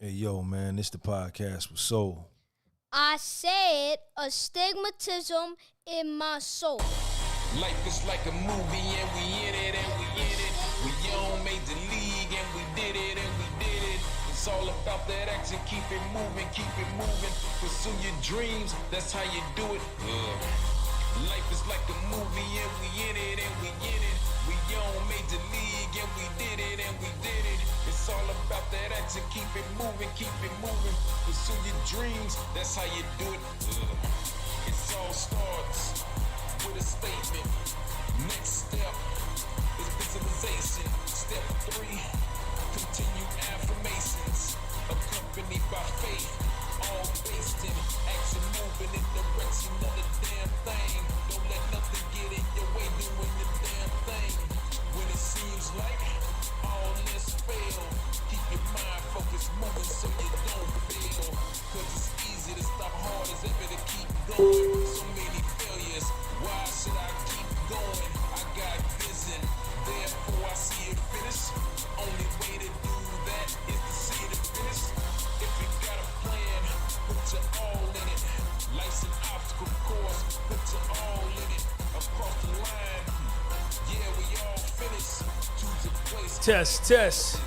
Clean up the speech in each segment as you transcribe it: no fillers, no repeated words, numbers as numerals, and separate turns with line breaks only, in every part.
Hey, yo, man, this the podcast with soul.
I said astigmatism in my soul.
Life is like a movie and we in it and we in it. We young made the league and we did it and we did it. It's all about that action, keep it moving, keep it moving. Pursue your dreams, that's how you do it. Life is like a movie and we in it and we in it. We young made the league and we did it and we did it. It's all about that action, keep it moving, keep it moving. Pursue your dreams, that's how you do it. It all starts with a statement. Next step is visualization. Step 3, continue affirmations. Accompanied by faith, all based in action, moving in direction of the damn thing. Don't let nothing get in your way, doing the damn thing. When it seems like all this fail, keep your mind focused, moving so you don't fail. Cause it's easy to stop, hard as ever to keep going. So many failures, why should I keep going? I got vision, therefore I see it finish. Only way to do that is to see it finish. If you got a plan, put your all in it. Life's an obstacle course, put your all in it. Across the line, yeah, we all finish. Choose a place.
Test.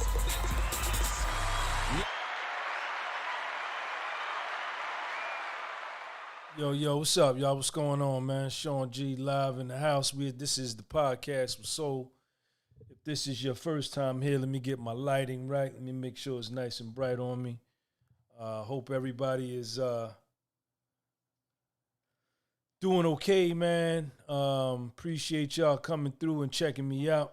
Yo, what's up, y'all? What's going on, man? Sean G live in the house. This is the podcast with soul. If this is your first time here, let me get my lighting right. Let me make sure it's nice and bright on me. Hope everybody is doing okay, man. Appreciate y'all coming through and checking me out.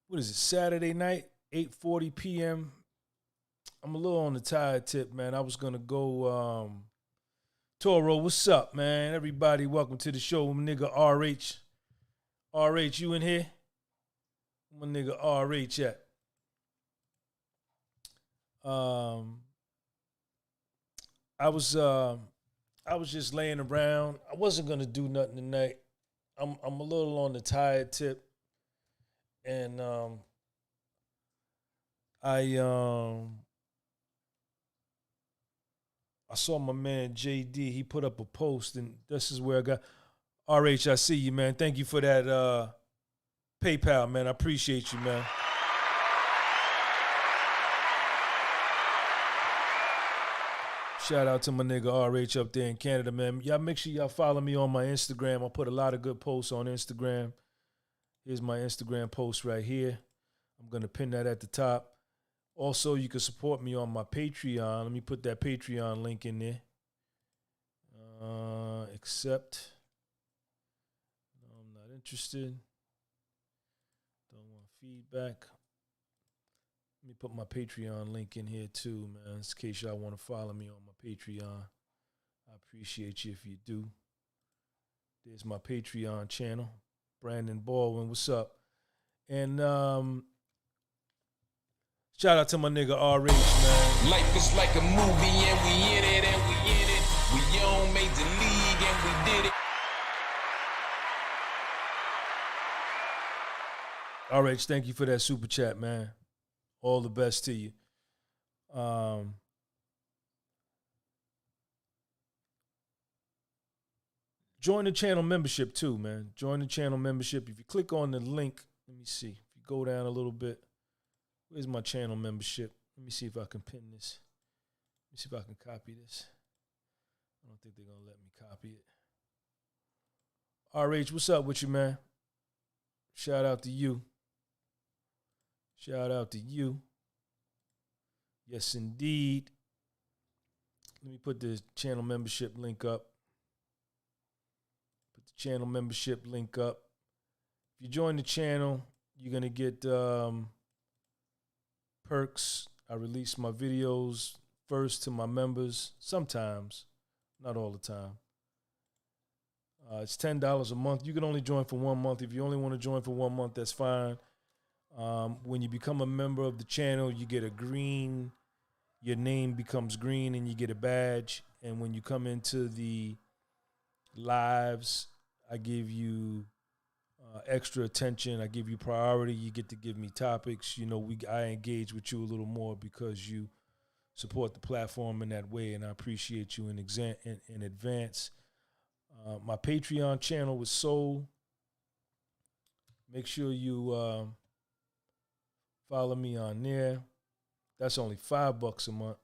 What is it, Saturday night, 8:40 p.m.? I'm a little on the tired tip, man. I was going to go, Toro, what's up, man? Everybody, welcome to the show. My nigga RH. RH, you in here? My nigga RH at? I was just laying around. I wasn't gonna do nothing tonight. I'm a little on the tired tip, and I saw my man JD. He put up a post, and this is where I got RH. I see you, man. Thank you for that PayPal, man. I appreciate you, man. Shout out to my nigga RH up there in Canada, man. Y'all make sure y'all follow me on my Instagram. I put a lot of good posts on Instagram. Here's my Instagram post right here. I'm going to pin that at the top. Also, you can support me on my Patreon. Let me put that Patreon link in there. Accept. No, I'm not interested. Don't want feedback. Let me put my Patreon link in here too, man, in case y'all want to follow me on my Patreon. I appreciate you if you do. There's my Patreon channel. Brandon Baldwin, what's up? And shout out to my nigga RH, man.
Life is like a movie and we in it and we in it. We young made the league and we did it.
RH, thank you for that super chat, man. All the best to you. Join the channel membership too, man. Join the channel membership. If you click on the link, let me see. If you go down a little bit, where's my channel membership? Let me see if I can pin this. Let me see if I can copy this. I don't think they're going to let me copy it. RH, what's up with you, man? Shout out to you. Shout out to you. Yes, indeed. Let me put the channel membership link up. Put the channel membership link up. If you join the channel, you're going to get perks. I release my videos first to my members. Sometimes, not all the time. It's $10 a month. You can only join for 1 month. If you only want to join for 1 month, that's fine. When you become a member of the channel, you get a green, your name becomes green and you get a badge. And when you come into the lives, I give you extra attention. I give you priority. You get to give me topics. You know, I engage with you a little more because you support the platform in that way, and I appreciate you in advance. My Patreon channel was Soul. Make sure you follow me on there. That's only $5 a month.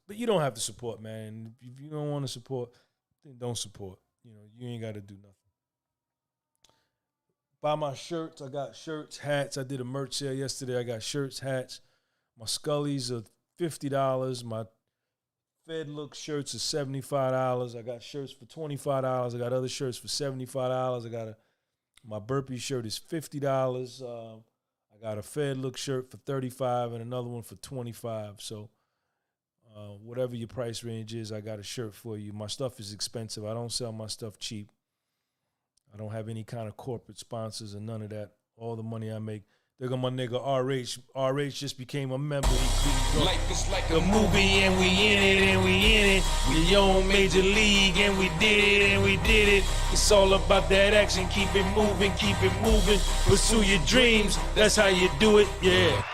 But you don't have to support, man. If you don't want to support, then don't support. You know, you ain't got to do nothing. Buy my shirts. I got shirts, hats. I did a merch sale yesterday. I got shirts, hats. My Scullies are $50. My Fed Look shirts are $75. I got shirts for $25. I got other shirts for $75. I got my Burpee shirt is $50. I got a Fed Look shirt for $35 and another one for $25. So whatever your price range is, I got a shirt for you. My stuff is expensive. I don't sell my stuff cheap. I don't have any kind of corporate sponsors or none of that. All the money I make. There go my nigga RH. RH just became a member.
Life is like a movie and we in it and we in it. We on Major League and we did it and we did it. It's all about that action. Keep it moving, keep it moving. Pursue your dreams. That's how you do it, yeah.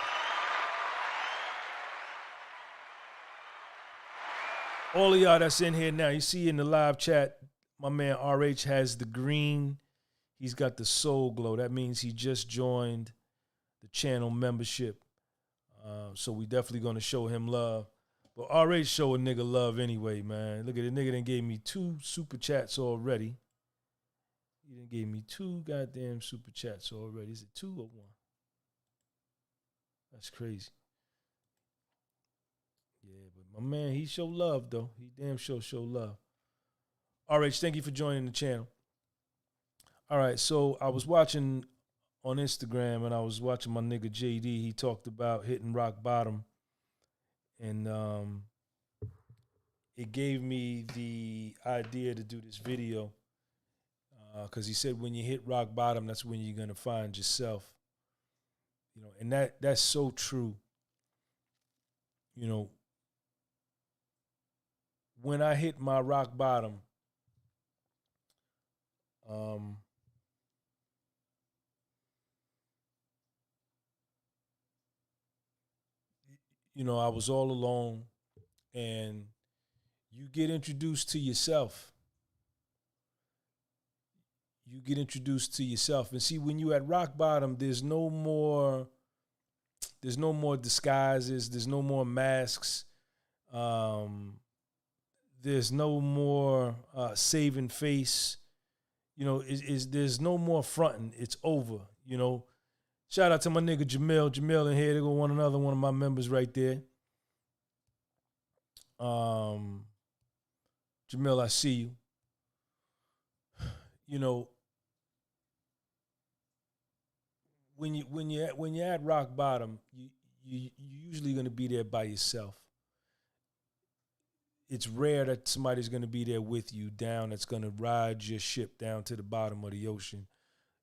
All of y'all that's in here now, you see in the live chat, my man RH has the green. He's got the soul glow. That means he just joined the channel membership. So we definitely going to show him love. But RH show a nigga love anyway, man. Look at it. Nigga done gave me 2 super chats already. He done gave me 2 goddamn super chats already. Is it 2 or 1? That's crazy. Yeah, but my man, he show love, though. He damn sure show love. RH, thank you for joining the channel. All right, so I was watching on Instagram, and I was watching my nigga JD. He talked about hitting rock bottom, and it gave me the idea to do this video because he said when you hit rock bottom, that's when you're gonna find yourself. You know, and that's so true. You know, when I hit my rock bottom, you know, I was all alone, and you get introduced to yourself. You get introduced to yourself. And see, when you at rock bottom, there's no more disguises, there's no more masks, there's no more saving face. You know, there's no more fronting. It's over, you know. Shout out to my nigga Jamil. Jamil in here. They go another one of my members right there. Jamil, I see you. You know, when you're at rock bottom, you're usually gonna be there by yourself. It's rare that somebody's gonna be there with you down, that's gonna ride your ship down to the bottom of the ocean.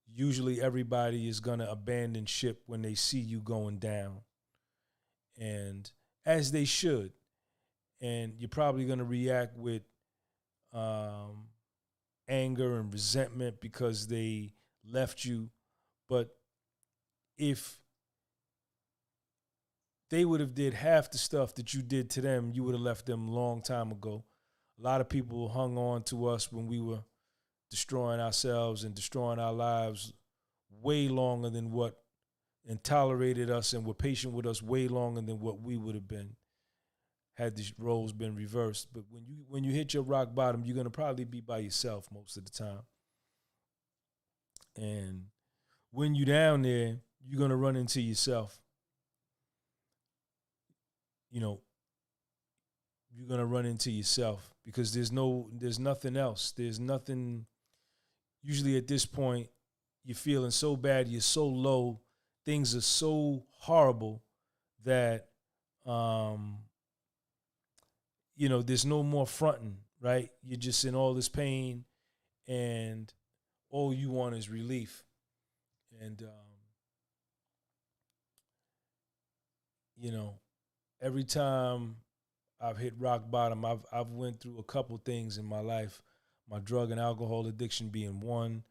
Usually everybody is going to abandon ship when they see you going down. And as they should. And you're probably going to react with anger and resentment because they left you. But if they would have did half the stuff that you did to them, you would have left them a long time ago. A lot of people hung on to us when we were destroying ourselves and destroying our lives way longer than what, and tolerated us and were patient with us way longer than what we would have been had the roles been reversed. But when you hit your rock bottom, you're going to probably be by yourself most of the time. And when you're down there, you're going to run into yourself. You know, you're going to run into yourself because there's nothing else. There's nothing. Usually at this point, you're feeling so bad, you're so low, things are so horrible that, you know, there's no more fronting, right? You're just in all this pain, and all you want is relief. And, you know, every time I've hit rock bottom, I've went through a couple things in my life. my drug and alcohol addiction being one.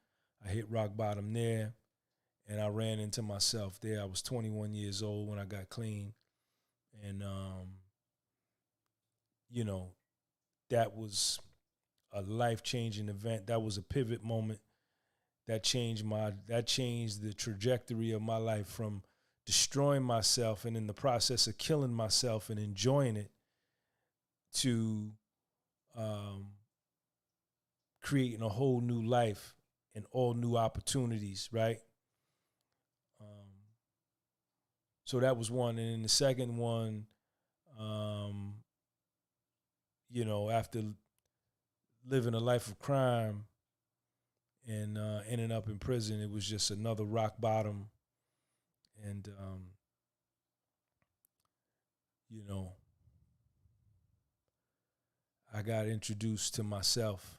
I hit rock bottom there, and I ran into myself there. I was 21 years old when I got clean, and that was a life-changing event. That was a pivot moment that changed the trajectory of my life from destroying myself and in the process of killing myself and enjoying it to creating a whole new life and all new opportunities, right? So that was one. And then the second one, after living a life of crime and ending up in prison, it was just another rock bottom. And, I got introduced to myself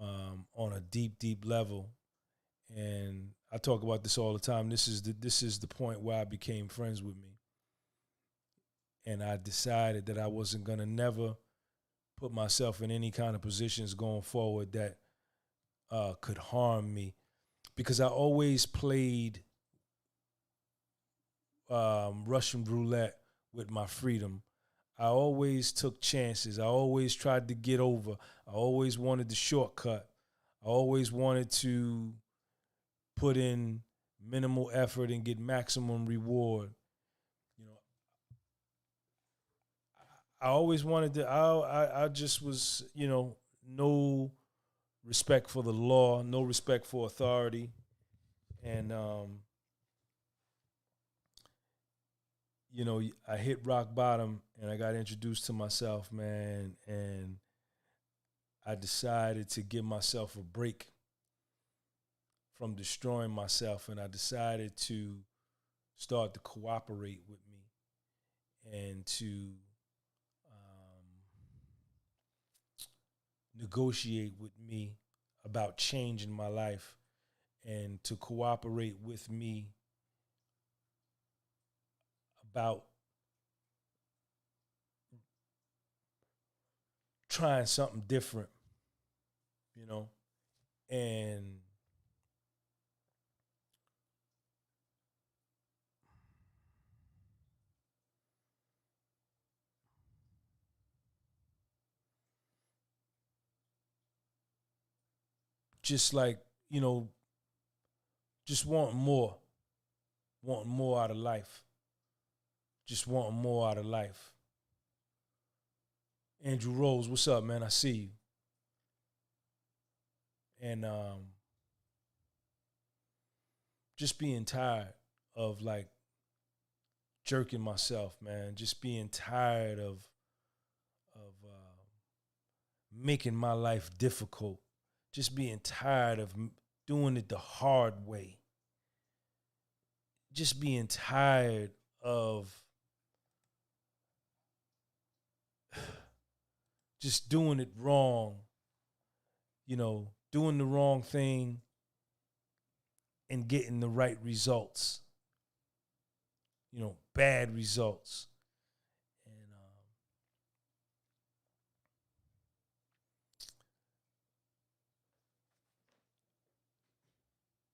on a deep, deep level. And I talk about this all the time. This is the point where I became friends with me. And I decided that I wasn't going to never put myself in any kind of positions going forward that could harm me. Because I always played Russian roulette with my freedom. I always took chances. I always tried to get over. I always wanted the shortcut. I always wanted to put in minimal effort and get maximum reward. I always wanted to, I just was, no respect for the law, no respect for authority. And, I hit rock bottom and I got introduced to myself, man. And I decided to give myself a break from destroying myself. And I decided to start to cooperate with me and to negotiate with me about changing my life and to cooperate with me about trying something different, and just like, just wanting more out of life. Just wanting more out of life. Andrew Rose, what's up, man? I see you. And just being tired of like jerking myself, man. Just being tired of making my life difficult. Just being tired of doing it the hard way. Just being tired of just doing it wrong, doing the wrong thing and getting the right results, bad results. And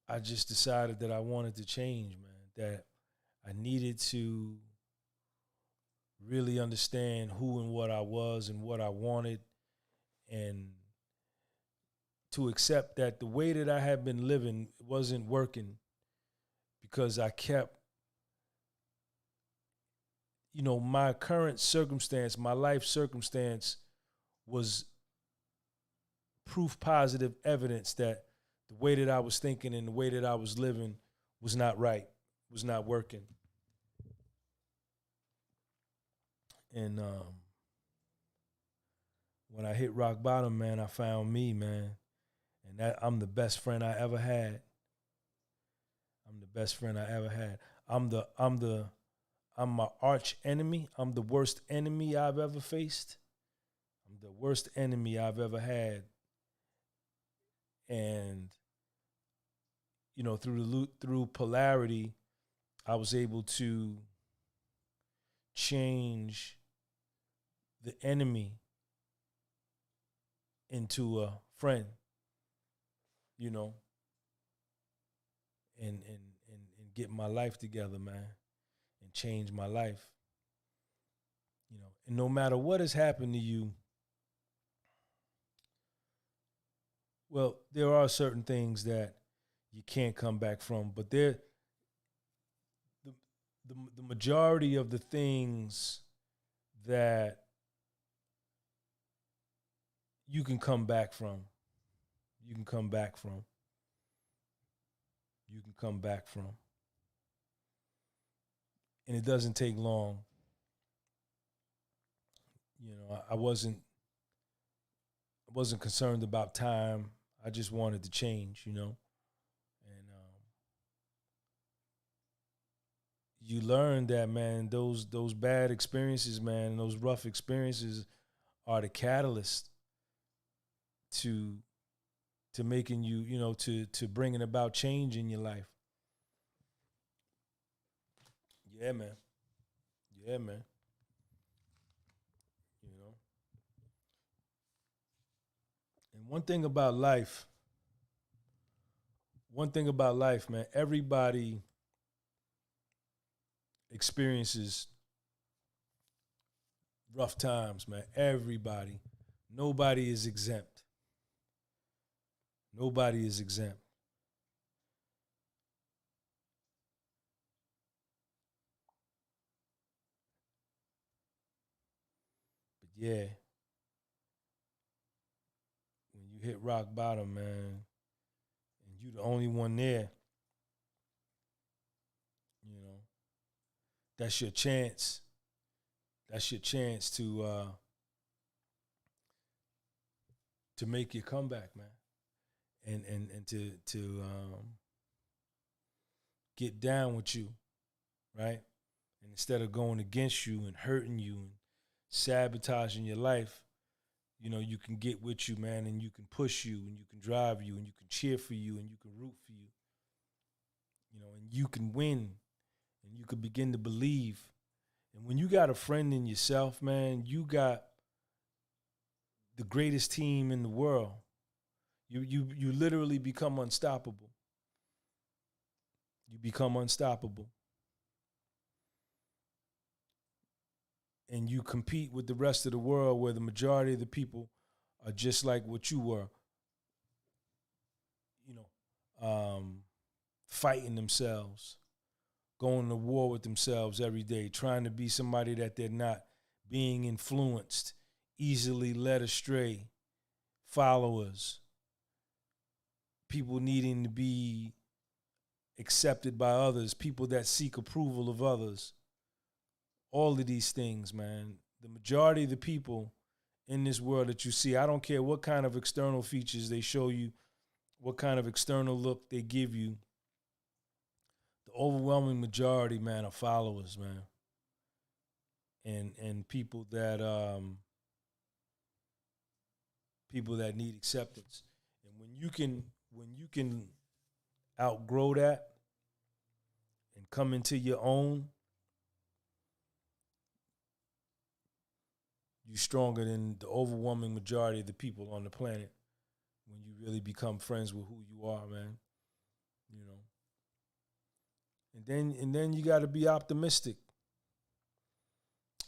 I just decided that I wanted to change, man, that I needed to really understand who and what I was and what I wanted, and to accept that the way that I had been living wasn't working because I kept, my current circumstance, my life circumstance was proof positive evidence that the way that I was thinking and the way that I was living was not right, was not working. And when I hit rock bottom, man, I found me, man. And that I'm the best friend I ever had. I'm the best friend I ever had. I'm my arch enemy. I'm the worst enemy I've ever faced. I'm the worst enemy I've ever had. And through polarity, I was able to change the enemy into a friend, you know, and get my life together, man, and change my life. You know, and no matter what has happened to you, well, there are certain things that you can't come back from, but the majority of the things that you can come back from, you can come back from, you can come back from. And it doesn't take long. You know, I wasn't concerned about time. I just wanted to change, you know. And you learn that, man, those bad experiences, man, and those rough experiences are the catalyst to making you, you know, to bringing about change in your life. Yeah, man. Yeah, man. You know. And one thing about life, man, everybody experiences rough times, man. Everybody. Nobody is exempt. Nobody is exempt. But yeah, when you hit rock bottom, man, and you the only one there, you know, that's your chance. That's your chance to make your comeback, man. And to get down with you, right? And instead of going against you and hurting you and sabotaging your life, you know, you can get with you, man, and you can push you and you can drive you and you can cheer for you and you can root for you. You know, and you can win and you can begin to believe. And when you got a friend in yourself, man, you got the greatest team in the world. You literally become unstoppable. You become unstoppable. And you compete with the rest of the world where the majority of the people are just like what you were, you know, fighting themselves, going to war with themselves every day, trying to be somebody that they're not, being influenced, easily led astray, followers, people needing to be accepted by others, people that seek approval of others. All of these things, man, the majority of the people in this world that you see, I don't care what kind of external features they show you, what kind of external look they give you, the overwhelming majority, man, are followers, man. And people that need acceptance. And when you can outgrow that and come into your own, you're stronger than the overwhelming majority of the people on the planet when you really become friends with who you are, man. You know. And then you got to be optimistic.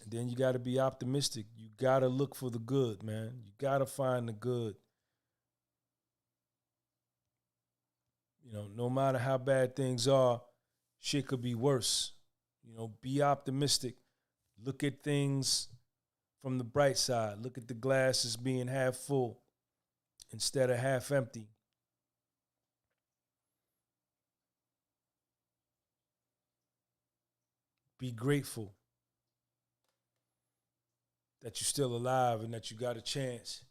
And then you got to be optimistic. You got to look for the good, man. You got to find the good. You know, no matter how bad things are, shit could be worse. You know, be optimistic. Look at things from the bright side. Look at the glass as being half full instead of half empty. Be grateful that you're still alive and that you got a chance.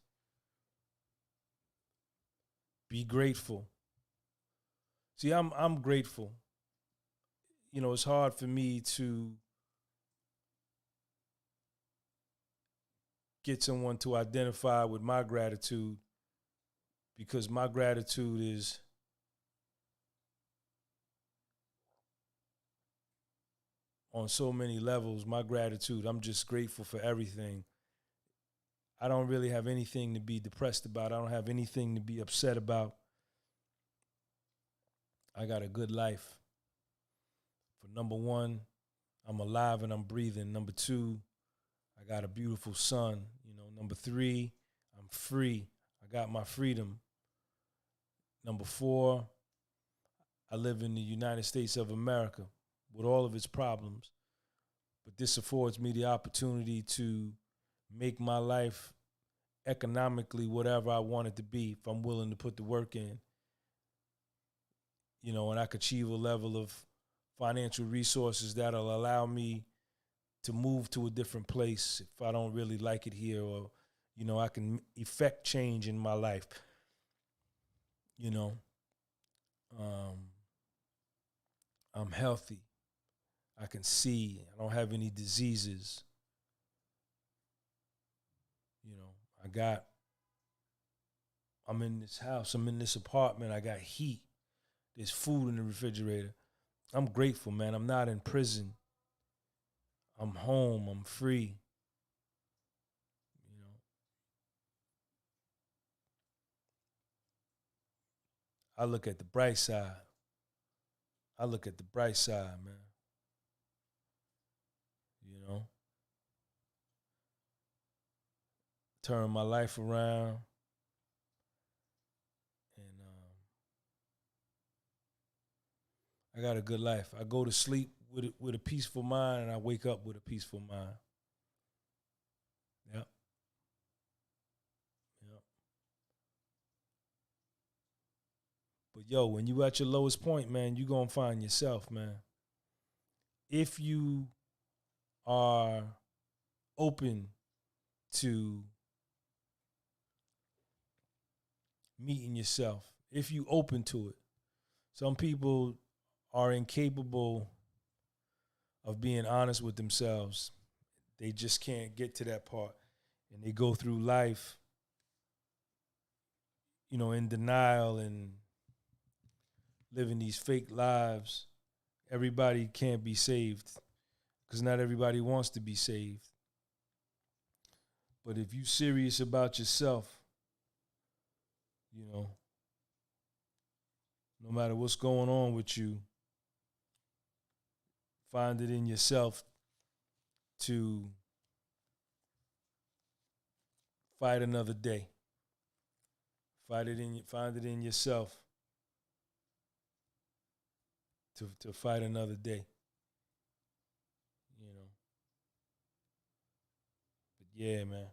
Be grateful. See, I'm grateful. You know, it's hard for me to get someone to identify with my gratitude because my gratitude is on so many levels. My gratitude, I'm just grateful for everything. I don't really have anything to be depressed about. I don't have anything to be upset about. I got a good life. For number one, I'm alive and I'm breathing. Number two, I got a beautiful son. Number three, I'm free. I got my freedom. Number four, I live in the United States of America with all of its problems. But this affords me the opportunity to make my life economically whatever I want it to be if I'm willing to put the work in. And I could achieve a level of financial resources that'll allow me to move to a different place if I don't really like it here, or, I can effect change in my life. I'm healthy. I can see. I don't have any diseases. I'm in this house. I'm in this apartment. I got heat. There's food in the refrigerator. I'm grateful, man. I'm not in prison. I'm home. I'm free. I look at the bright side. Man. Turn my life around. And I got a good life. I go to sleep with a peaceful mind, and I wake up with a peaceful mind. Yep. But when you at your lowest point, man, you gonna find yourself, man. If you are open to meeting yourself, if you open to it. Some people are incapable of being honest with themselves. They just can't get to that part. And they go through life, in denial and living these fake lives. Everybody can't be saved because not everybody wants to be saved. But if you're serious about yourself, no matter what's going on with you, find it in yourself to fight another day. Find it in yourself to fight another day. But yeah, man.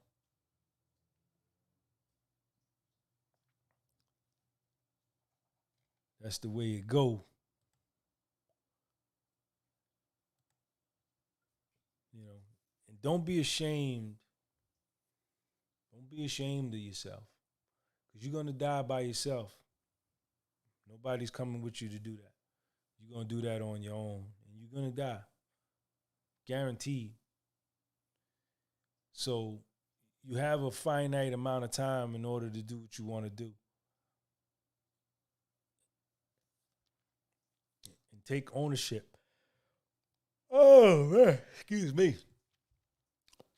That's the way it go. And don't be ashamed. Don't be ashamed of yourself. Because you're going to die by yourself. Nobody's coming with you to do that. You're going to do that on your own. And you're going to die. Guaranteed. So you have a finite amount of time in order to do what you want to do. And take ownership. Oh, man. Excuse me.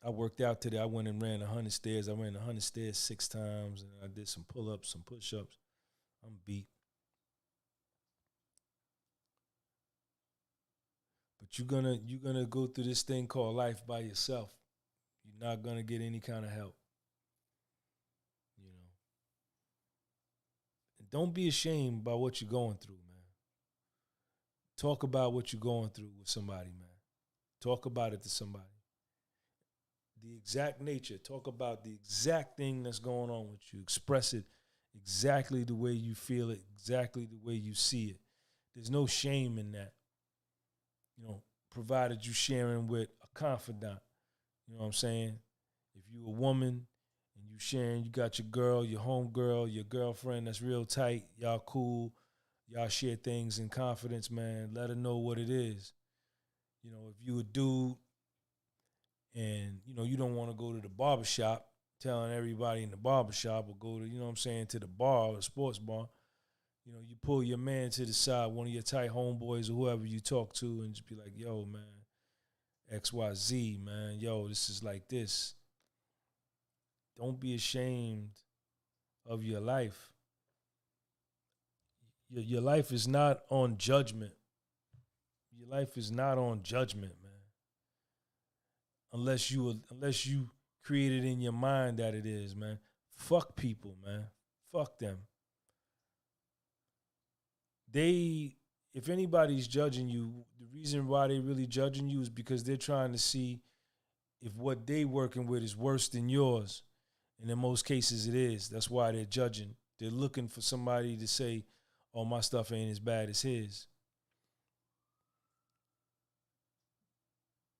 I worked out today. I went and ran 100 stairs. I ran 100 stairs 6 times, and I did some pull-ups, some push-ups. I'm beat. But you're gonna go through this thing called life by yourself. You're not gonna get any kind of help. And don't be ashamed about what you're going through, man. Talk about what you're going through with somebody, man. Talk about it to somebody. The exact nature. Talk about the exact thing that's going on with you. Express it exactly the way you feel it, exactly the way you see it. There's no shame in that. Provided you sharing with a confidant. You know what I'm saying? If you a woman and you sharing, you got your girl, your homegirl, your girlfriend that's real tight, y'all cool, y'all share things in confidence, man. Let her know what it is. If you a dude and, you don't want to go to the barbershop telling everybody in the barbershop, or go to, to the bar or sports bar, you pull your man to the side, one of your tight homeboys or whoever you talk to, and just be like, yo, man, XYZ, man, yo, this is like this. don't be ashamed of your life. Your life is not on judgment. Your life is not on judgment, man. Unless you create it in your mind that it is, man. Fuck people, man. Fuck them. If anybody's judging you, the reason why they really judging you is because they're trying to see if what they working with is worse than yours. And in most cases it is. That's why they're judging. They're looking for somebody to say, oh, my stuff ain't as bad as his.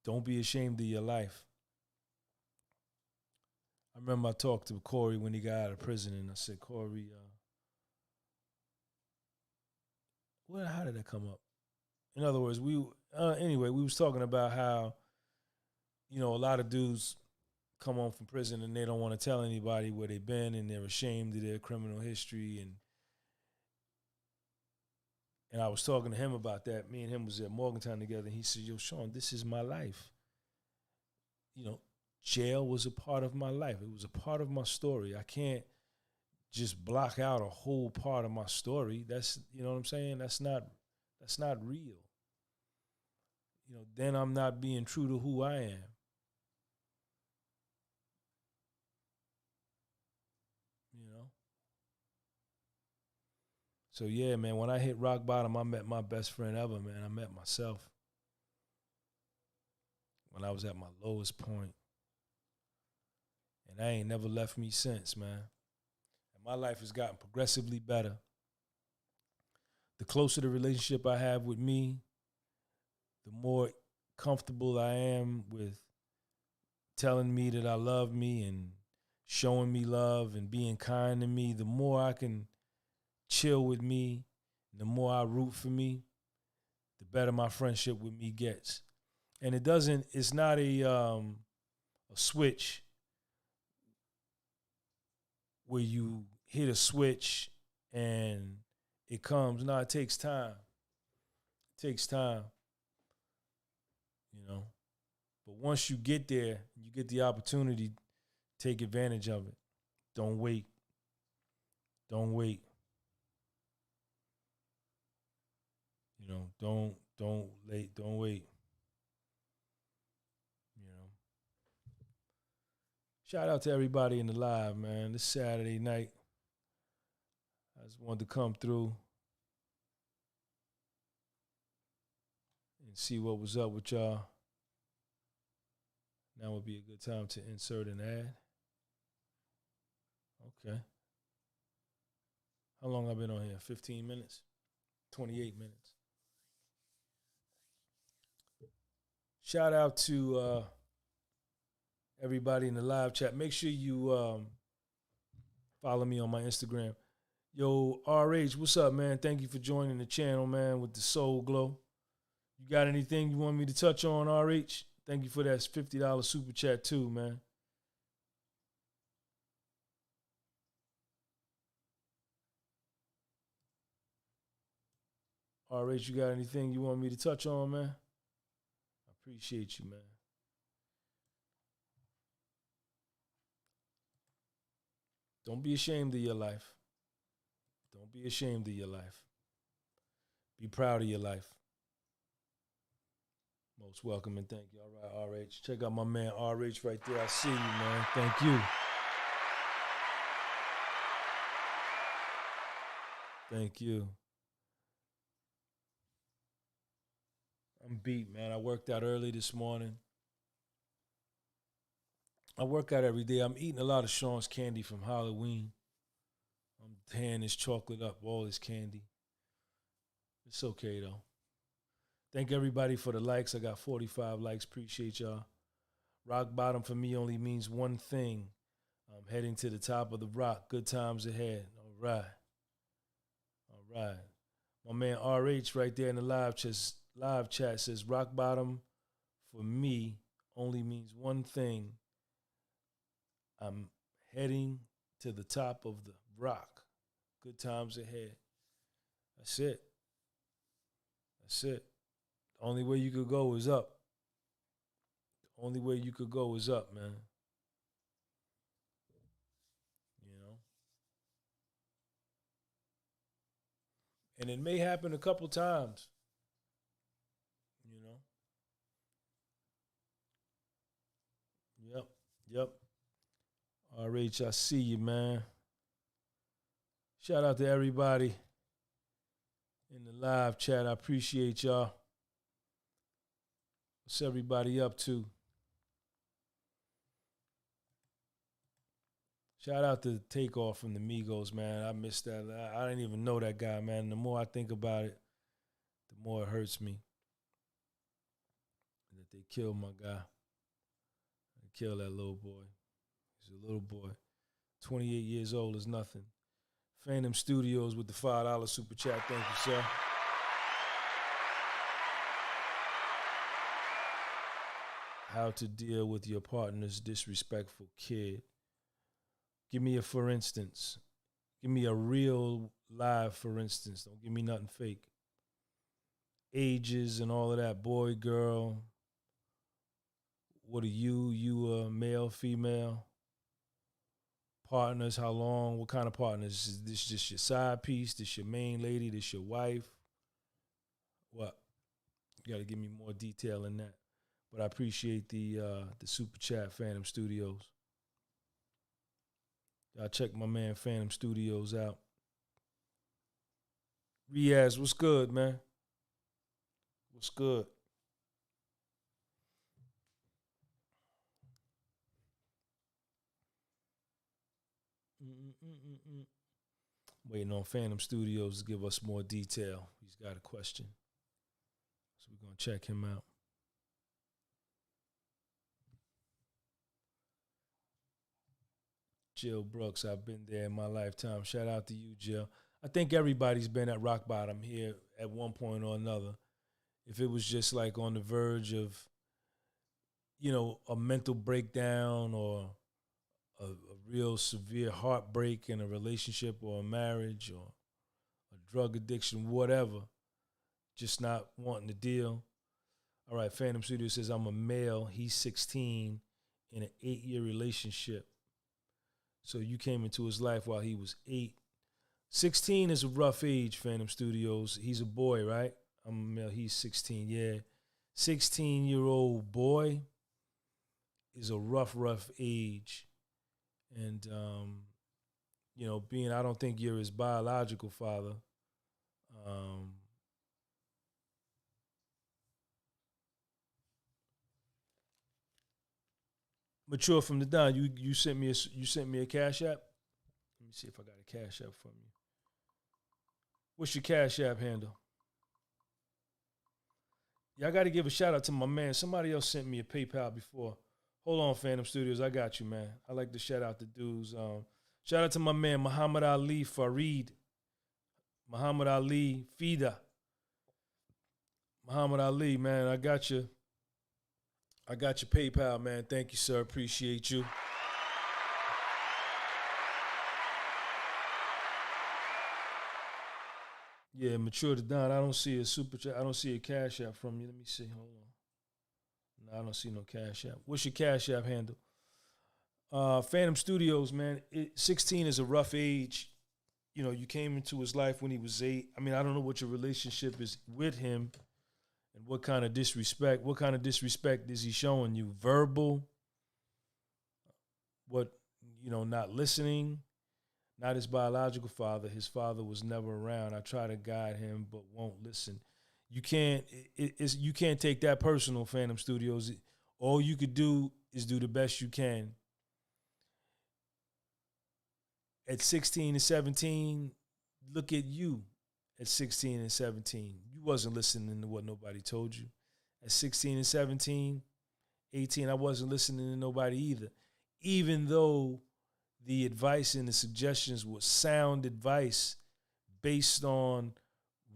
Don't be ashamed of your life. I remember I talked to Corey when he got out of prison, and I said, Corey, how did that come up? In other words, we was talking about how, a lot of dudes come home from prison and they don't want to tell anybody where they've been, and they're ashamed of their criminal history. And I was talking to him about that. Me and him was at Morgantown together, and he said, yo, Sean, this is my life. Jail was a part of my life. It was a part of my story. I can't just block out a whole part of my story. That's, you know what I'm saying? That's not real. Then I'm not being true to who I am. So yeah, man, when I hit rock bottom, I met my best friend ever, man. I met myself. When I was at my lowest point. And that ain't never left me since, man. And my life has gotten progressively better. The closer the relationship I have with me, the more comfortable I am with telling me that I love me and showing me love and being kind to me, the more I can chill with me, the more I root for me, the better my friendship with me gets. And it's not a switch where you hit a switch and it comes. No, it takes time. It takes time. But once you get there, you get the opportunity, take advantage of it. Don't wait. Don't wait. Don't wait. Shout out to everybody in the live, man. This Saturday night, I just wanted to come through and see what was up with y'all. Now would be a good time to insert an ad. Okay. How long I been on here? 15 minutes? 28 minutes. Shout out to everybody in the live chat. Make sure you follow me on my Instagram. Yo, RH, what's up, man? Thank you for joining the channel, man, with the Soul Glow. You got anything you want me to touch on, RH? Thank you for that $50 super chat too, man. RH, you got anything you want me to touch on, man? I appreciate you, man. Don't be ashamed of your life. Don't be ashamed of your life. Be proud of your life. Most welcome and thank you. All right, RH. Check out my man RH right there. I see you, man. Thank you. Thank you. I'm beat, man. I worked out early this morning. I work out every day. I'm eating a lot of Sean's candy from Halloween. I'm tearing this chocolate up, all this candy. It's okay, though. Thank everybody for the likes. I got 45 likes. Appreciate y'all. Rock bottom for me only means one thing. I'm heading to the top of the rock. Good times ahead. All right. All right. My man RH right there in the live chat says, rock bottom for me only means one thing. I'm heading to the top of the rock. Good times ahead. That's it. That's it. The only way you could go is up. The only way you could go is up, man. And it may happen a couple times, you know. Yep. RH, I see you, man. Shout out to everybody in the live chat. I appreciate y'all. What's everybody up to? Shout out to Takeoff from the Migos, man. I missed that. I didn't even know that guy, man. The more I think about it, the more it hurts me that they killed my guy. They killed that little boy. He's a little boy. 28 years old is nothing. Phantom Studios with the $5 super chat. Thank you, sir. How to deal with your partner's disrespectful kid. Give me a for instance. Give me a real live for instance. Don't give me nothing fake. Ages and all of that. Boy, girl. What are you? You a male, female? Partners, how long? What kind of partners? Is this just your side piece? This your main lady? This your wife? What? You got to give me more detail in that. But I appreciate the super chat, Phantom Studios. Y'all check my man Phantom Studios out. Riaz, what's good, man? What's good? Waiting on Phantom Studios to give us more detail. He's got a question. So we're going to check him out. Jill Brooks, I've been there in my lifetime. Shout out to you, Jill. I think everybody's been at rock bottom here at one point or another. If it was just like on the verge of, you know, a mental breakdown or a real severe heartbreak in a relationship or a marriage or a drug addiction, whatever, just not wanting to deal. All right, Phantom Studio says, I'm a male. He's 16 in an 8-year relationship. So you came into his life while he was 8. 16 is a rough age, Phantom Studios. He's a boy, right? I'm a male. He's 16, yeah. 16-year-old boy is a rough age. And, you know, being I don't think you're his biological father. Mature from the Don, you sent me a Cash App. Let me see if I got a Cash App from you. What's your Cash App handle? Yeah, I got to give a shout out to my man. Somebody else sent me a PayPal before. Hold on, Phantom Studios. I got you, man. I like to shout out the dudes. Shout out to my man, Muhammad Ali Farid. Muhammad Ali Fida. Muhammad Ali, man, I got you. I got your PayPal, man. Thank you, sir. Appreciate you. Yeah, Mature to Don. I don't see a super chat. I don't see a Cash App from you. Let me see. Hold on. No, I don't see no Cash App. What's your Cash App handle? Phantom Studios, man. 16 is a rough age. You know, you came into his life when he was 8. I mean, I don't know what your relationship is with him and what kind of disrespect. What kind of disrespect is he showing you? Verbal? What, you know, not listening? Not his biological father. His father was never around. I try to guide him, but won't listen. You can't. You can't take that personal, Phantom Studios. All you could do is do the best you can. At 16 and 17, look at you. At 16 and 17, you wasn't listening to what nobody told you. At 16 and 17, 18, I wasn't listening to nobody either. Even though the advice and the suggestions were sound advice based on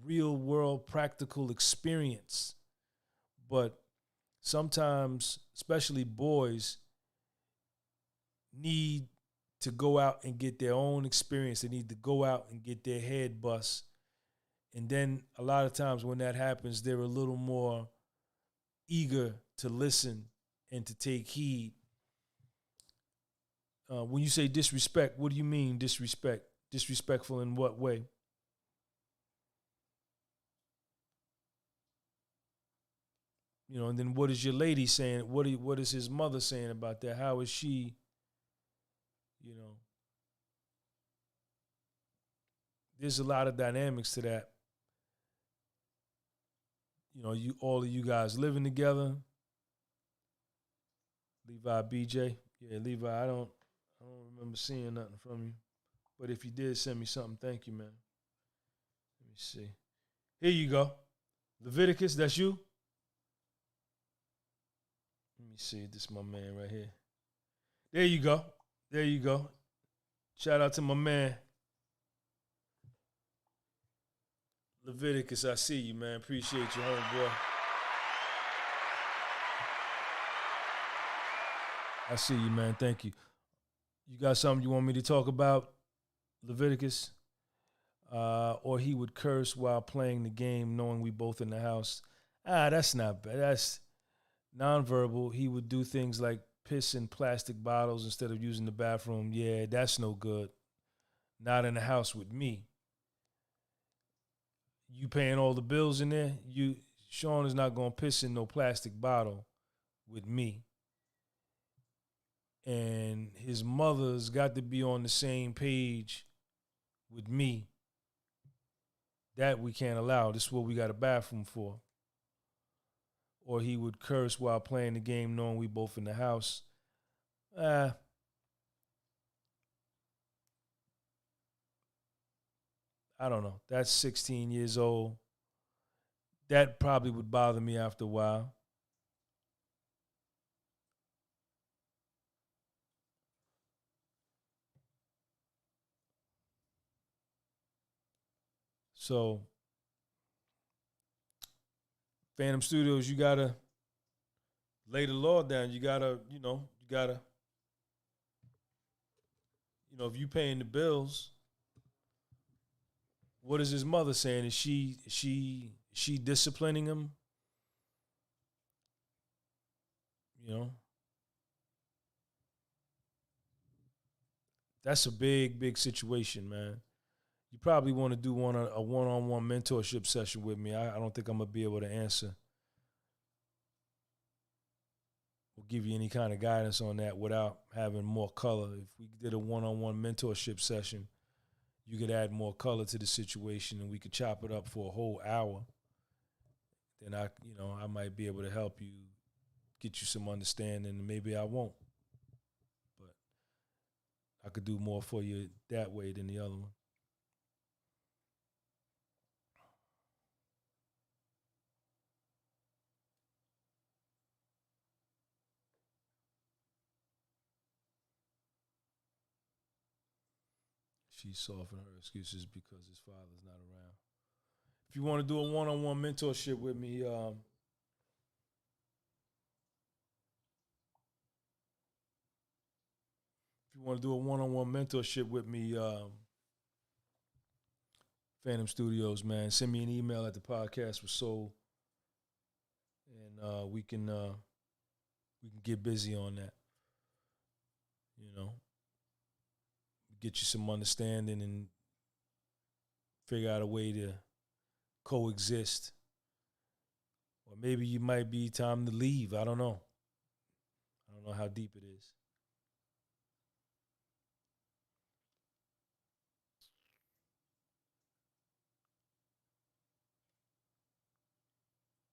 real world practical experience. But sometimes, especially boys, need to go out and get their own experience. They need to go out and get their head bust. And then a lot of times when that happens, they're a little more eager to listen and to take heed. When you say disrespect, what do you mean disrespect? Disrespectful in what way? And then what is your lady saying? What is his mother saying about that? How is she, there's a lot of dynamics to that. All of you guys living together. Levi BJ. Yeah, Levi, I don't remember seeing nothing from you. But if you did send me something, thank you, man. Let me see. Here you go. Leviticus, that's you? Let me see. This is my man right here. There you go. There you go. Shout out to my man. Leviticus, I see you, man. Appreciate you, homeboy. I see you, man. Thank you. You got something you want me to talk about, Leviticus? Or he would curse while playing the game, knowing we both in the house. That's not bad. That's nonverbal. He would do things like piss in plastic bottles instead of using the bathroom. Yeah, that's no good. Not in the house with me. You paying all the bills in there? Sean is not gonna piss in no plastic bottle with me. And his mother's got to be on the same page with me. That we can't allow. This is what we got a bathroom for. Or he would curse while playing the game knowing we both in the house. I don't know. That's 16 years old. That probably would bother me after a while. So, Phantom Studios, you gotta lay the law down. You gotta, if you paying the bills, what is his mother saying? Is she disciplining him? That's a big, big situation, man. You probably want to do a one-on-one mentorship session with me. I don't think I'm going to be able to answer or give you any kind of guidance on that without having more color. If we did a one-on-one mentorship session, you could add more color to the situation and we could chop it up for a whole hour. Then I might be able to help you, get you some understanding, and maybe I won't. But I could do more for you that way than the other one. She's softening her excuses because his father's not around. If you want to do a one-on-one mentorship with me, if you want to do a one-on-one mentorship with me, Phantom Studios, man, send me an email at the podcast with Soul, and we can get busy on that. Get you some understanding and figure out a way to coexist. Or maybe you might be time to leave. I don't know. I don't know how deep it is.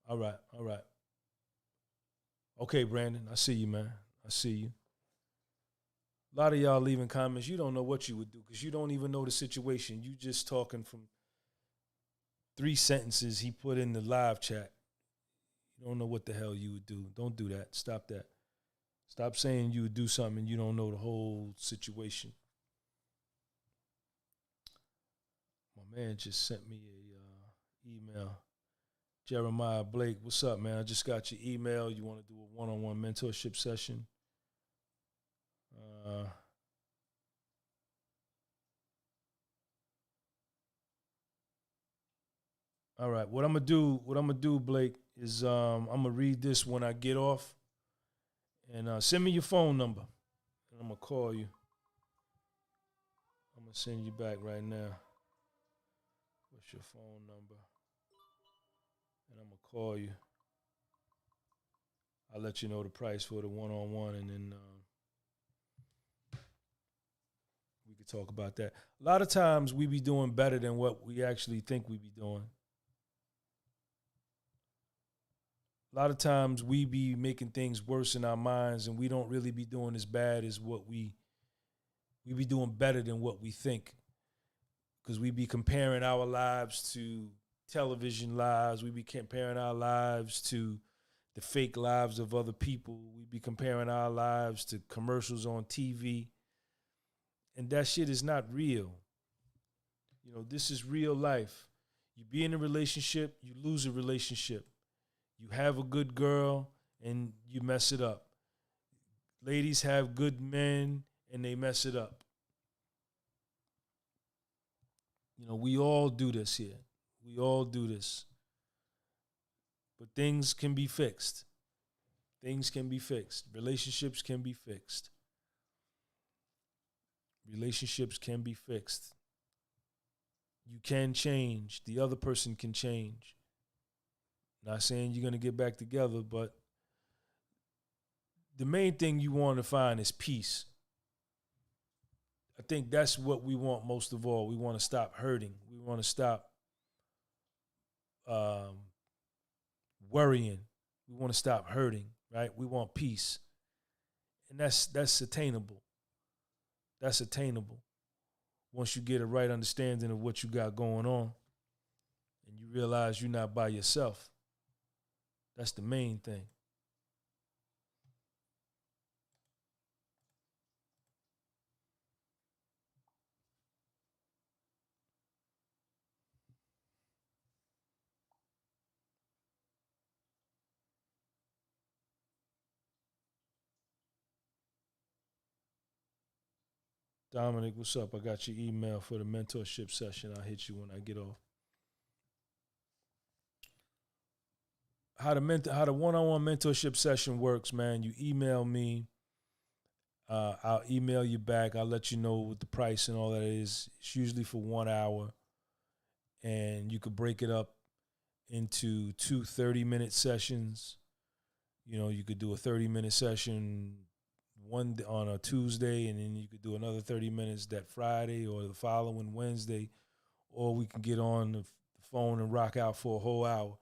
All right. Okay, Brandon, I see you, man. I see you. A lot of y'all leaving comments, you don't know what you would do because you don't even know the situation. You just talking from 3 sentences he put in the live chat. You don't know what the hell you would do. Don't do that. Stop that. Stop saying you would do something and you don't know the whole situation. My man just sent me a email. Jeremiah Blake, what's up, man? I just got your email. You want to do a one-on-one mentorship session? All right. What I'm gonna do, Blake, is I'm gonna read this when I get off, and send me your phone number, and I'm gonna call you. I'm gonna send you back right now. What's your phone number? And I'm gonna call you. I'll let you know the price for the one-on-one, and then we could talk about that. A lot of times we be doing better than what we actually think we be doing. A lot of times we be making things worse in our minds, and we don't really be doing as bad as what we be doing better than what we think. Because we be comparing our lives to television lives. We be comparing our lives to the fake lives of other people. We be comparing our lives to commercials on TV. And that shit is not real. You know, this is real life. You be in a relationship, you lose a relationship. You have a good girl and you mess it up. Ladies have good men and they mess it up. You know, we all do this here. We all do this. But things can be fixed. Things can be fixed. Relationships can be fixed. Relationships can be fixed. You can change. The other person can change. Not saying you're going to get back together, but the main thing you want to find is peace. I think that's what we want most of all. We want to stop hurting. We want to stop worrying. We want to stop hurting, right? We want peace. And that's attainable. That's attainable. Once you get a right understanding of what you got going on and you realize you're not by yourself. That's the main thing. Dominic, what's up? I got your email for the mentorship session. I'll hit you when I get off. How the one-on-one mentorship session works, man. You email me. I'll email you back. I'll let you know what the price and all that is. It's usually for 1 hour. And you could break it up into 2 30-minute sessions. You know, you could do a 30-minute session one on a Tuesday, and then you could do another 30 minutes that Friday or the following Wednesday, or we can get on the phone and rock out for a whole hour.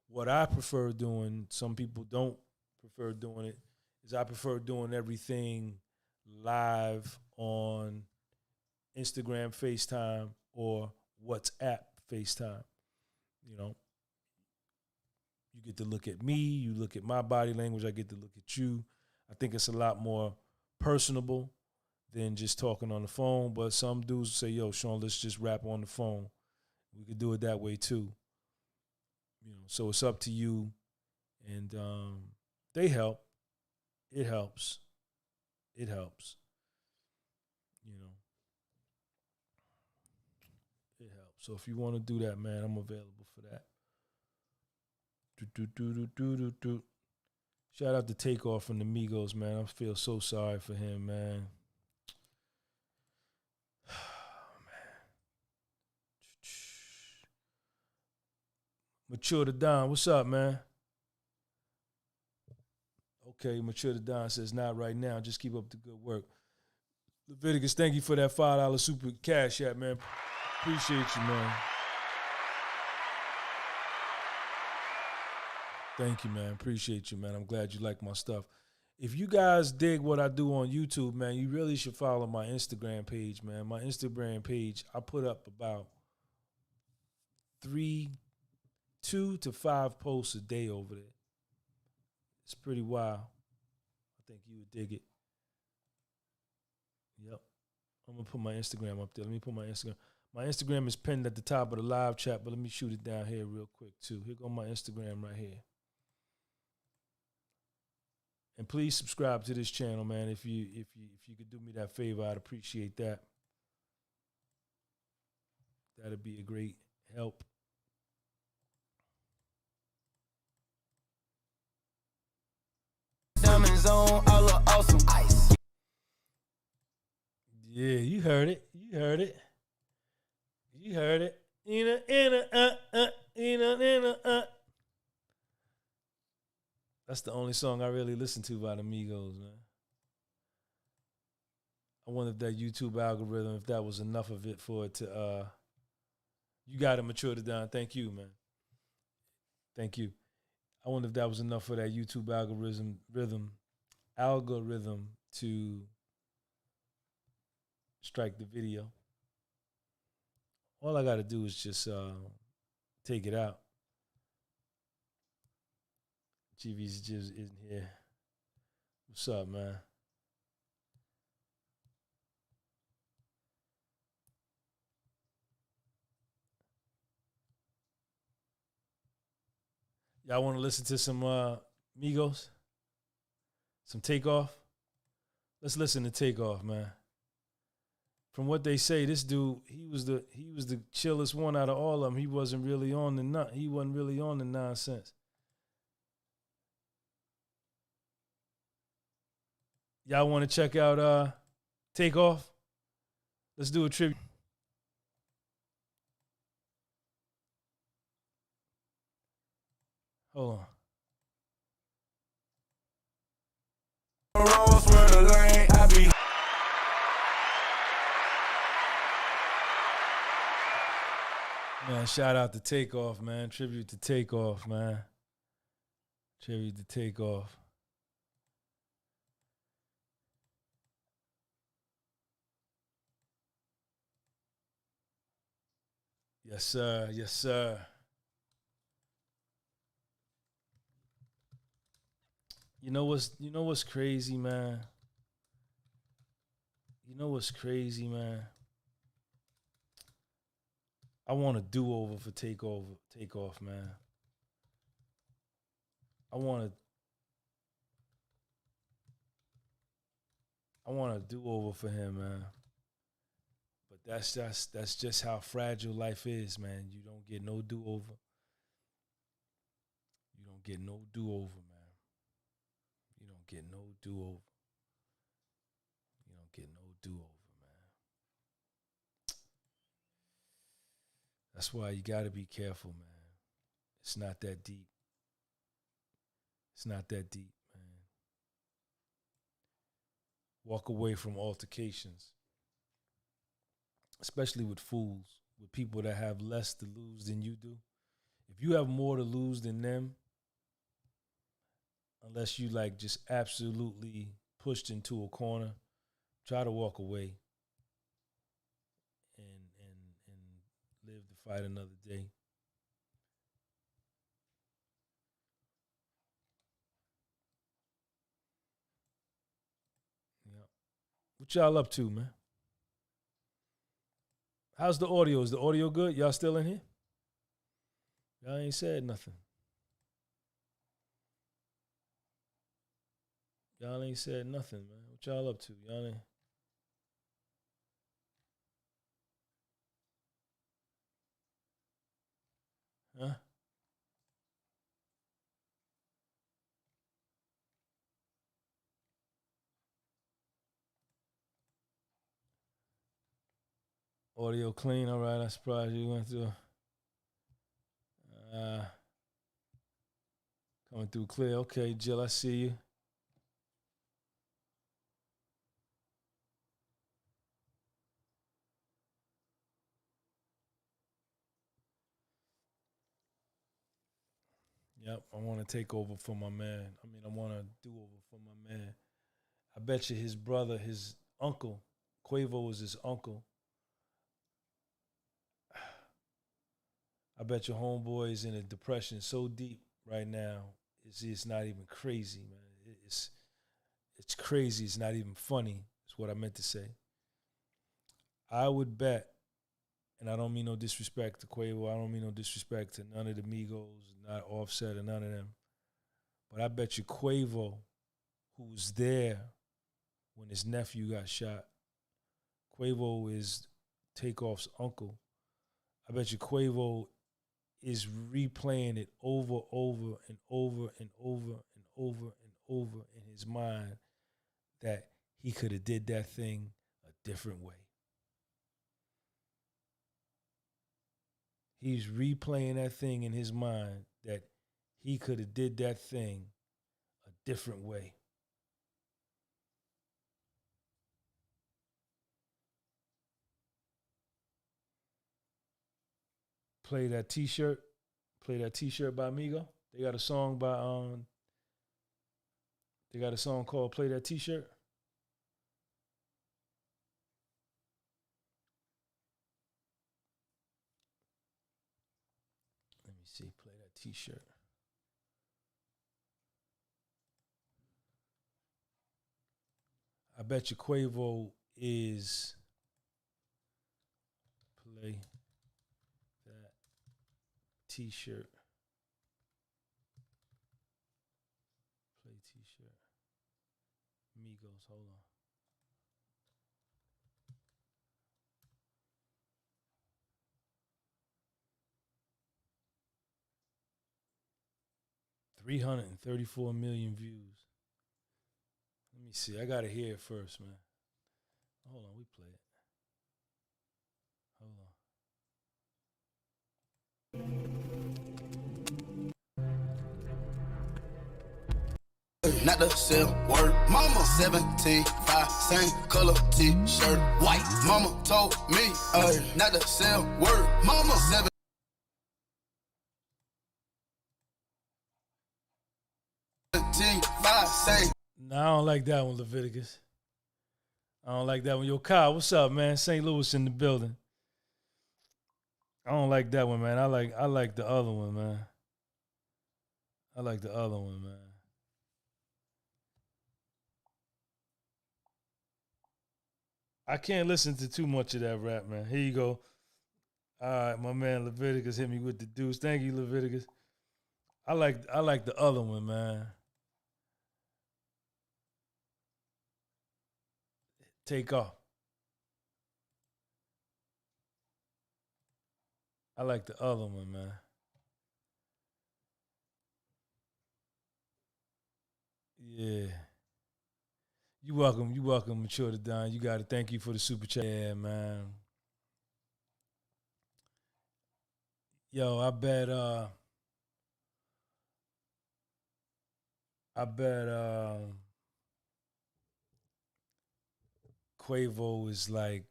What I prefer doing, some people don't prefer doing it, is I prefer doing everything live on Instagram FaceTime or WhatsApp FaceTime. You know, you get to look at me, you look at my body language, I get to look at you. I think it's a lot more personable than just talking on the phone, but some dudes say, yo, Sean, let's just rap on the phone. We could do it that way too. You know, so it's up to you. And they help. It helps. It helps. You know. It helps. So if you want to do that, man, I'm available for that. Shout out to Takeoff from the Migos, man. I feel so sorry for him, man. Mature to Don, what's up, man? Okay, Mature to Don says, not right now. Just keep up the good work. Leviticus, thank you for that $5 super cash app, man. Appreciate you, man. Thank you, man. Appreciate you, man. I'm glad you like my stuff. If you guys dig what I do on YouTube, man, you really should follow my Instagram page, man. My Instagram page, I put up about 2 to 5 posts a day over there. It's pretty wild. I think you would dig it. Yep. I'm going to put my Instagram up there. Let me put my Instagram. My Instagram is pinned at the top of the live chat, but let me shoot it down here real quick, too. Here go my Instagram right here. And please subscribe to this channel, man. If you could do me that favor, I'd appreciate that. That'd be a great help.
Diamonds on, I look awesome. Ice.
Yeah, you heard it. You heard it. You heard it. That's the only song I really listen to by the Migos, man. I wonder if that YouTube algorithm, if that was enough of it for it to you gotta mature it down. Thank you, man. Thank you. I wonder if that was enough for that YouTube algorithm to strike the video. All I gotta do is just take it out. GV's just isn't here. What's up, man? Y'all want to listen to some Migos? Some Takeoff? Let's listen to Takeoff, man. From what they say, this dude, he was the chillest one out of all of them. He wasn't really on the nonsense. Y'all want to check out Takeoff? Let's do a tribute. Hold on. Man, shout out to Takeoff, man. Tribute to Takeoff, man. Tribute to Takeoff. Yes, sir. Yes, sir. You know what's crazy, man? You know what's crazy, man? I want a do-over for Takeoff, man. I want a do-over for him, man. But that's just how fragile life is, man. You don't get no do-over. You don't get no do-over, man. You don't get no do-over. You don't get no do-over, man. That's why you got to be careful, man. It's not that deep. It's not that deep, man. Walk away from altercations, especially with fools, with people that have less to lose than you do. If you have more to lose than them, unless you like just absolutely pushed into a corner, try to walk away and live to fight another day. Yeah. What y'all up to, man? How's the audio? Is the audio good? Y'all still in here? Y'all ain't said nothing. Y'all ain't said nothing, man. What y'all up to? Y'all ain't... Huh? Audio clean. All right. I'm surprised you went through. Coming through clear. Okay, Jill, I see you. Yep, I want to take over for my man. I want to do over for my man. I bet you his brother, his uncle, Quavo was his uncle. I bet your homeboy is in a depression so deep right now. It's not even crazy, man. It's crazy. It's not even funny. Is what I meant to say. I would bet, and I don't mean no disrespect to Quavo. I don't mean no disrespect to none of the Migos, not Offset or none of them. But I bet you Quavo, who was there when his nephew got shot, Quavo is Takeoff's uncle. I bet you Quavo is replaying it over and over and over and over in his mind that he could have did that thing a different way. He's replaying that thing in his mind that he could have did that thing different way. Play that T-shirt. Play that T-shirt by Migo. They got a song by They got a song called "Play That T-Shirt." Let me see. Play that T-shirt. I bet you Quavo is play that T-shirt. Play T-shirt. Migos, hold on. $334 million views. Let me see. I gotta hear it first, man. Hold on, we play it. Hold
on. Not the same word. Mama 17, 5, same color T-shirt, white. Mama told me, not the same word. Mama 17, 5, same.
No, I don't like that one, Leviticus. I don't like that one. Yo, Kyle, what's up, man? St. Louis in the building. I don't like that one, man. I like the other one, man. I like the other one, man. I can't listen to too much of that rap, man. Here you go. All right, my man Leviticus hit me with the deuce. Thank you, Leviticus. I like the other one, man. Take off. I like the other one, man. Yeah. You welcome, Mature to Don. You got to thank you for the super chat. Yeah, man. Yo, I bet Quavo is like,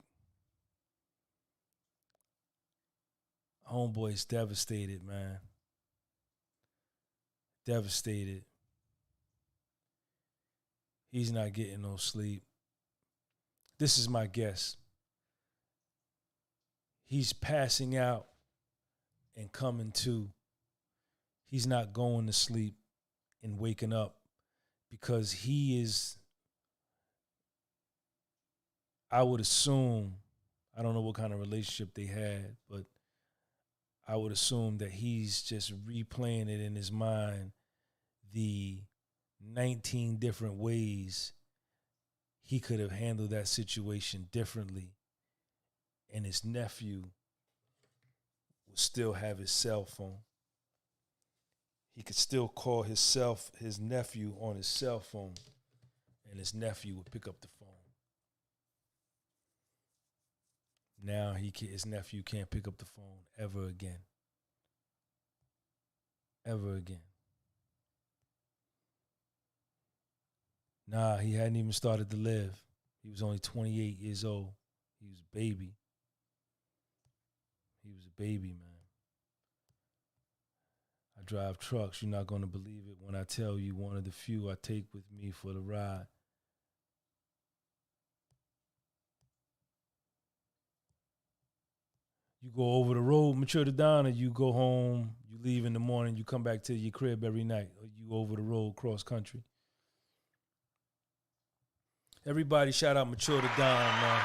homeboy's devastated, man. Devastated. He's not getting no sleep. This is my guess. He's passing out and coming to. He's not going to sleep and waking up because he is, I would assume, I don't know what kind of relationship they had, but I would assume that he's just replaying it in his mind, the 19 different ways he could have handled that situation differently. And his nephew would still have his cell phone. He could still call his nephew on his cell phone, and his nephew would pick up the phone. Now his nephew can't pick up the phone ever again. Ever again. Nah, he hadn't even started to live. He was only 28 years old. He was a baby. He was a baby, man. I drive trucks. You're not going to believe it when I tell you one of the few I take with me for the ride. You go over the road, Mature to Don, or you go home, you leave in the morning, you come back to your crib every night, or you over the road cross country. Everybody shout out Mature to Don, man.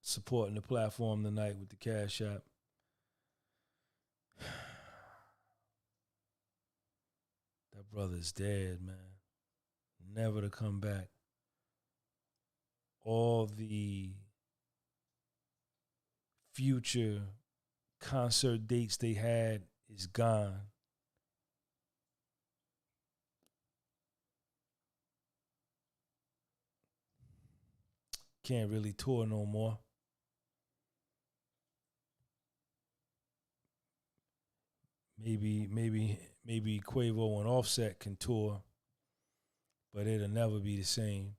Supporting the platform tonight with the Cash App. That brother's dead, man. Never to come back. All the future concert dates they had is gone. Can't really tour no more. maybe Quavo and Offset can tour, but it'll never be the same.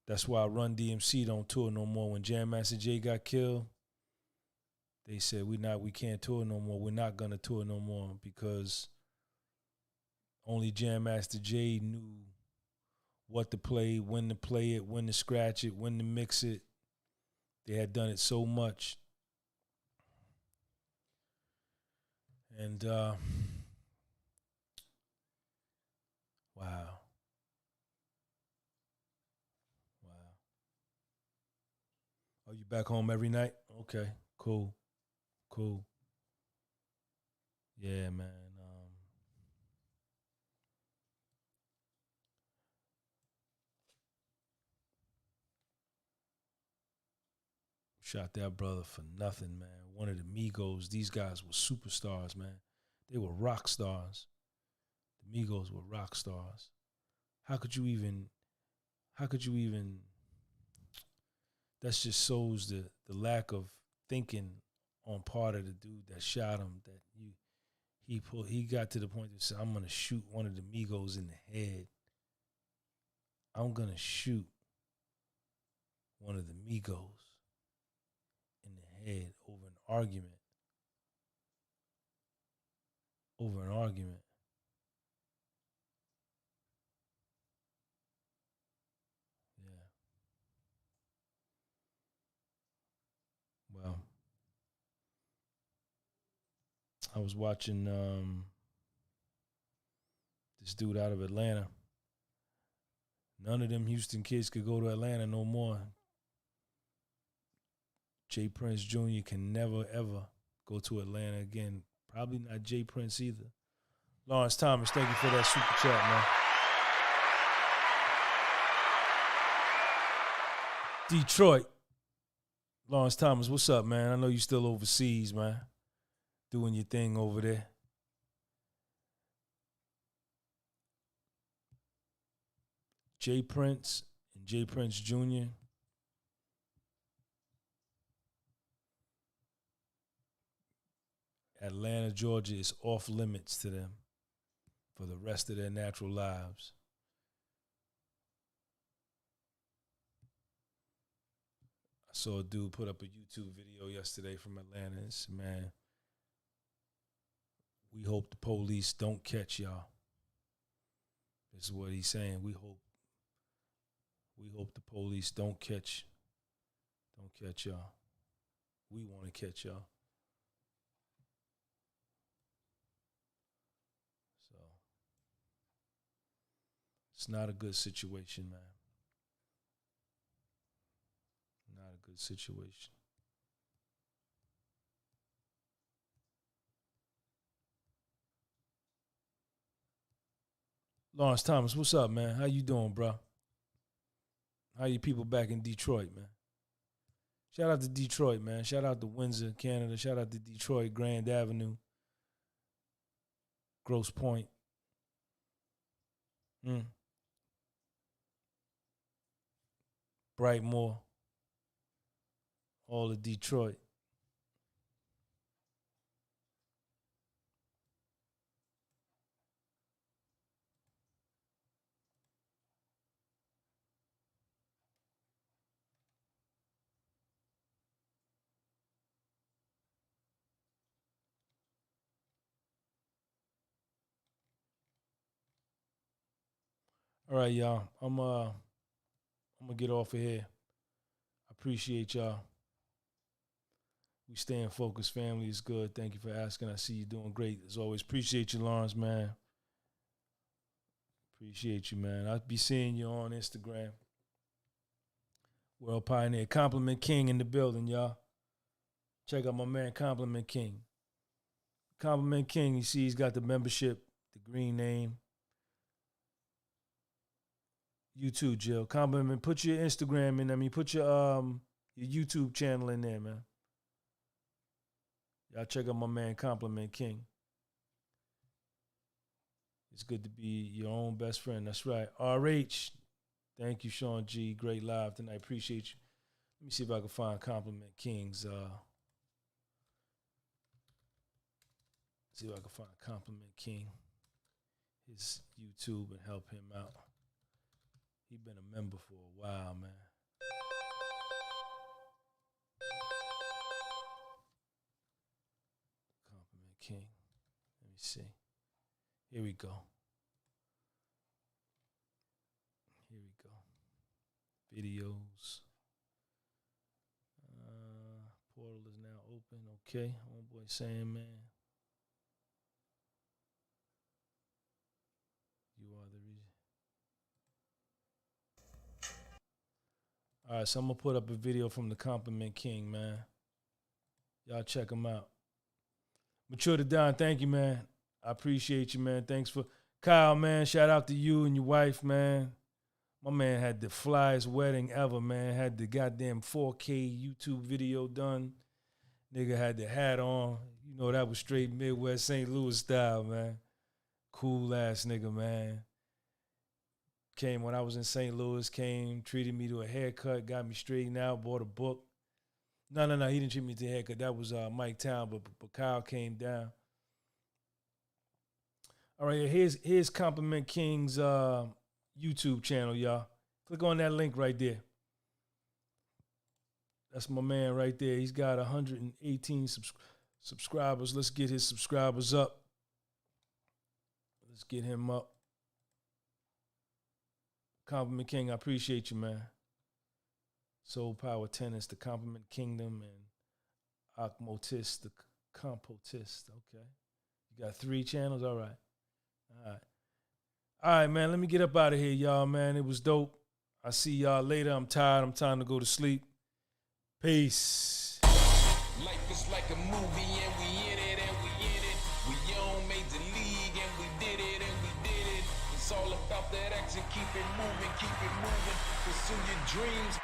That's why Run DMC don't tour no more. When Jam Master Jay got killed, they said we can't tour no more. We're not gonna tour no more because only Jam Master Jay knew what to play, when to scratch it, when to mix it. They had done it so much. And wow. Oh, you back home every night? Okay, cool. Yeah, man. Shot that brother for nothing, man. One of the Migos. These guys were superstars, man. They were rock stars. The Migos were rock stars. How could you even that just shows the lack of thinking on part of the dude that shot him, that he got to the point that said, I'm gonna shoot one of the Migos in the head. I'm gonna shoot one of the Migos in the head over an argument. Yeah. Well, I was watching this dude out of Atlanta. None of them Houston kids could go to Atlanta no more. Jay Prince Jr. can never, ever go to Atlanta again. Probably not Jay Prince either. Lawrence Thomas, thank you for that super chat, man. Detroit. Lawrence Thomas, what's up, man? I know you still overseas, man. Doing your thing over there. Jay Prince and Jay Prince Jr. Atlanta, Georgia is off limits to them for the rest of their natural lives. I saw a dude put up a YouTube video yesterday from Atlanta and said, man, we hope the police don't catch y'all. This is what he's saying. We hope the police don't catch y'all. We want to catch y'all. So it's not a good situation, man. Not a good situation. Lawrence Thomas, what's up, man? How you doing, bro? How you people back in Detroit, man? Shout out to Detroit, man. Shout out to Windsor, Canada. Shout out to Detroit, Grand Avenue, Grosse Pointe. Brightmoor. All of Detroit. All right, y'all. I'm gonna get off of here. I appreciate y'all. We staying focused. Family is good. Thank you for asking. I see you doing great as always. Appreciate you, Lawrence, man. Appreciate you, man. I'll be seeing you on Instagram. World Pioneer. Compliment King in the building, y'all. Check out my man, Compliment King. Compliment King, you see he's got the membership, the green name. You too, Jill. Compliment. Put your Instagram in. Put your YouTube channel in there, man. Y'all check out my man, Compliment King. It's good to be your own best friend. That's right. RH. Thank you, Sean G. Great live tonight. Appreciate you. Let me see if I can find Compliment King's See if I can find Compliment King, his YouTube, and help him out. He been a member for a while, man. Compliment King. Let me see. Here we go. Here we go. Videos. Portal is now open. Okay. Homeboy saying, man. You are the reason. All right, so I'm going to put up a video from the Compliment King, man. Y'all check him out. Mature to Don, thank you, man. I appreciate you, man. Thanks for Kyle, man. Shout out to you and your wife, man. My man had the flyest wedding ever, man. Had the goddamn 4K YouTube video done. Nigga had the hat on. You know, that was straight Midwest St. Louis style, man. Cool ass nigga, man. Came when I was in St. Louis, treated me to a haircut, got me straightened out, bought a book. No, he didn't treat me to a haircut. That was Mike Town, but Kyle came down. All right, here's Compliment King's YouTube channel, y'all. Click on that link right there. That's my man right there. He's got 118 subscribers. Let's get his subscribers up. Let's get him up. Compliment King, I appreciate you, man. Soul Power Tennis, the Compliment Kingdom, and Akmotis, the Compotist. Okay. You got 3 channels? All right. All right, man. Let me get up out of here, y'all, man. It was dope. I'll see y'all later. I'm tired. I'm time to go to sleep. Peace.
Life is like a movie and we in it and we in it. We young, made the league and we did it and we did it. It's all about that action. Keep it moving, pursue your dreams.